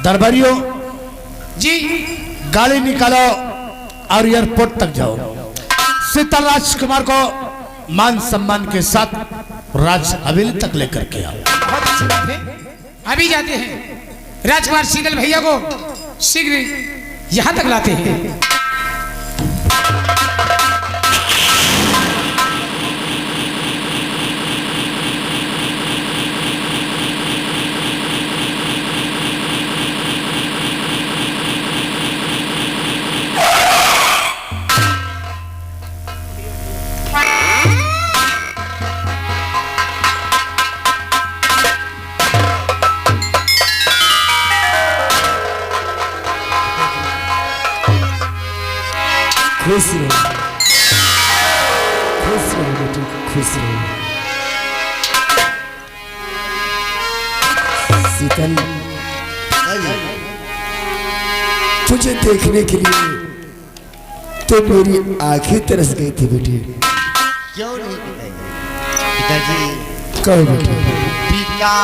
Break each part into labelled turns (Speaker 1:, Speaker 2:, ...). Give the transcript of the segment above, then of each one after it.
Speaker 1: दरबारियों
Speaker 2: जी
Speaker 1: गाड़ी निकालो और एयरपोर्ट तक जाओ। शीतल राजकुमार को मान सम्मान के साथ राज हवेली तक लेकर के आओ।
Speaker 2: बहुत अच्छी बात है, अभी जाते हैं। राजकुमार शीतल भैया को शीघ्र यहाँ तक लाते हैं।
Speaker 3: खुश रहो, खुश रहो बेटी, खुश रहो। शीतल, तुझे देखने के लिए तो मेरी आंखें तरस गई थी बेटी।
Speaker 4: क्यों नहीं पिताजी?
Speaker 3: कहो बेटी।
Speaker 4: पिता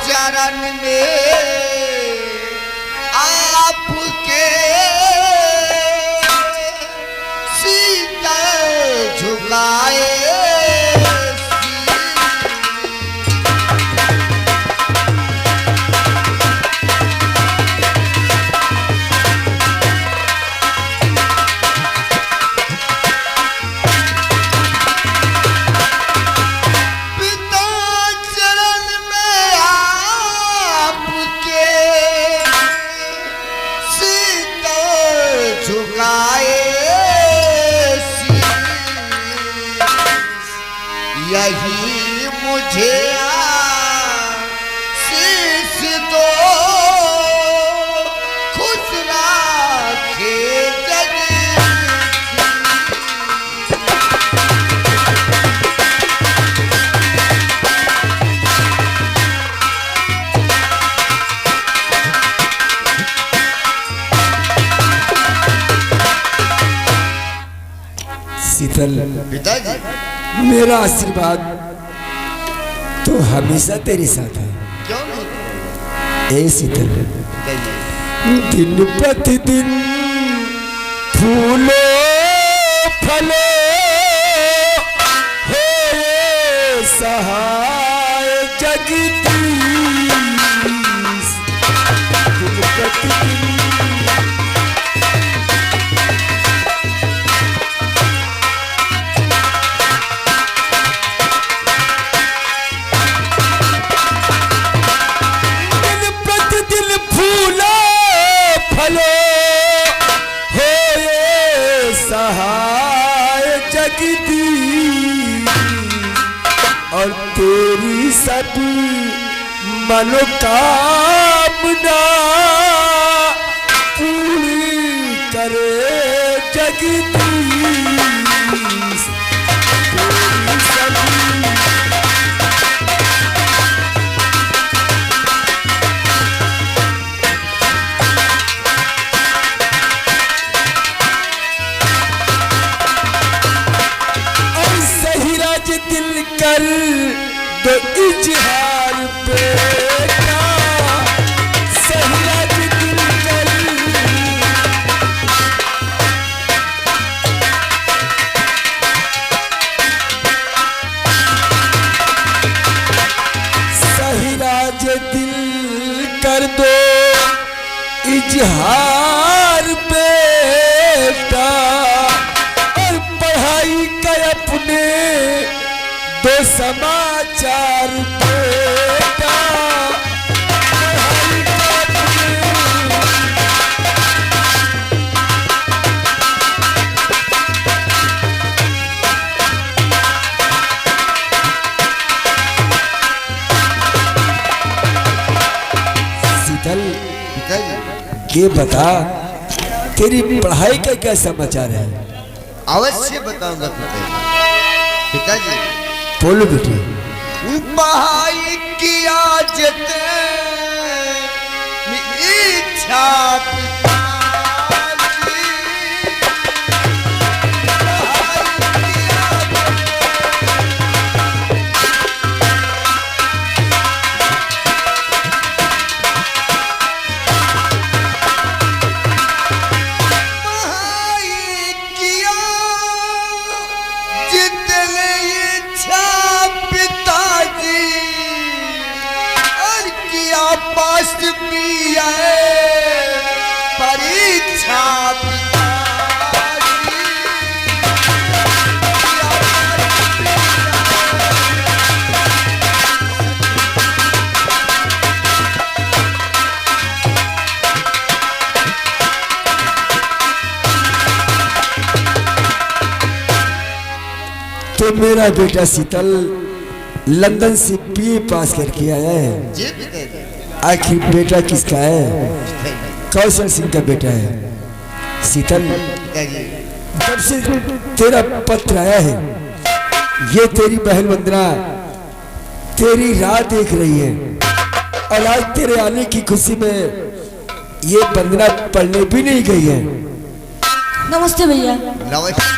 Speaker 4: चरण में आपके झुकाए पिता चरण में आपके सीता झुकाए यही मुझे शीश दो खुश राखे
Speaker 3: शीतल,
Speaker 4: पिताजी
Speaker 3: मेरा आशीर्वाद तो हमेशा तेरे साथ है।
Speaker 4: क्यों नहीं
Speaker 3: ए शीतल,
Speaker 4: पिताजी?
Speaker 3: दिन प्रतिदिन फूलो फलो हे सहाय जगदीश। दिन प्रतिदिन और तेरी सब मनोकामना पूरी करे जगदीश। तेरी सब दिल कर दो इजहार बेटा, सहराज दिल कर। सहराज दिल कर दो इजहार बेटा, और पढ़ाई कर अपने दो समाचार बेटा। शीतल, ये बता तेरी पढ़ाई का क्या समाचार है?
Speaker 4: अवश्य बताऊंगा पिताजी। पिताजी
Speaker 3: बोलो बेटी।
Speaker 4: पढ़ाई किया जते इच्छा पिताजी। रस पिया परीक्षा
Speaker 3: तो मेरा बेटा शीतल लंदन से बीए पास करके आया है।
Speaker 4: जी पिताजी।
Speaker 3: आखिर बेटा किसका है? कौशल सिंह का बेटा है। शीतल,
Speaker 4: पिताजी।
Speaker 3: जब से तेरा पत्र आया है, ये तेरी बहन वंदना तेरी राह देख रही है और आज तेरे आने की खुशी में ये वंदना पढ़ने भी नहीं गई है।
Speaker 5: नमस्ते भैया।
Speaker 4: नमस्ते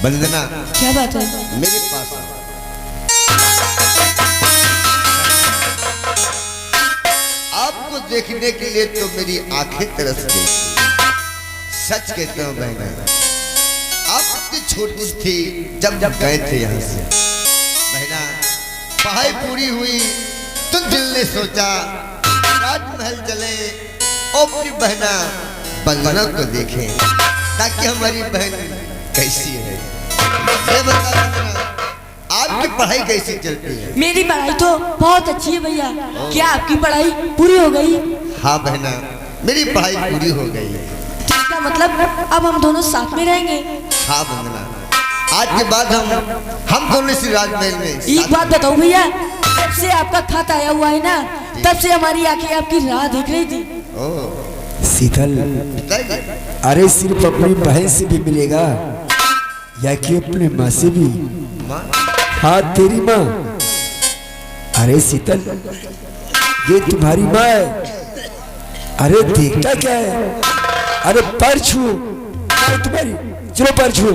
Speaker 4: वंदना।
Speaker 5: क्या बात है?
Speaker 4: मेरे पास आओ। आपको देखने के लिए तो मेरी आंखें तरस गई। सच कहता हूँ बहना, आप इतनी छोटी सी थी जब गए थे यहाँ से। बहना, पढ़ाई पूरी हुई तो दिल ने सोचा राजमहल चले और अपनी बहना वंदना को देखें ताकि हमारी बहन कैसी है। ये बता वंदना, आपकी पढ़ाई कैसी चलती है?
Speaker 5: मेरी पढ़ाई तो बहुत अच्छी है भैया। क्या आपकी पढ़ाई पूरी हो गई?
Speaker 4: हाँ बहना, मेरी पढ़ाई पूरी हो गई।
Speaker 5: इसका मतलब अब हम दोनों साथ में रहेंगे।
Speaker 4: हाँ वंदना, आज के बाद हम दोनों इसी राजमहल में
Speaker 5: एक बात बताओ भैया, जब से आपका खत आया हुआ है ना, तब से हमारी आंखें आपकी राह देख रही थी।
Speaker 3: शीतल,
Speaker 4: पिताजी।
Speaker 3: अरे सिर्फ अपनी बहन से भी मिलेगा या कि अपने माँ से भी?
Speaker 4: माँ?
Speaker 3: हाँ, तेरी माँ। अरे शीतल, ये तुम्हारी माँ है। अरे देखता क्या है? अरे पैर छू, तुम्हारी, चलो पैर छू।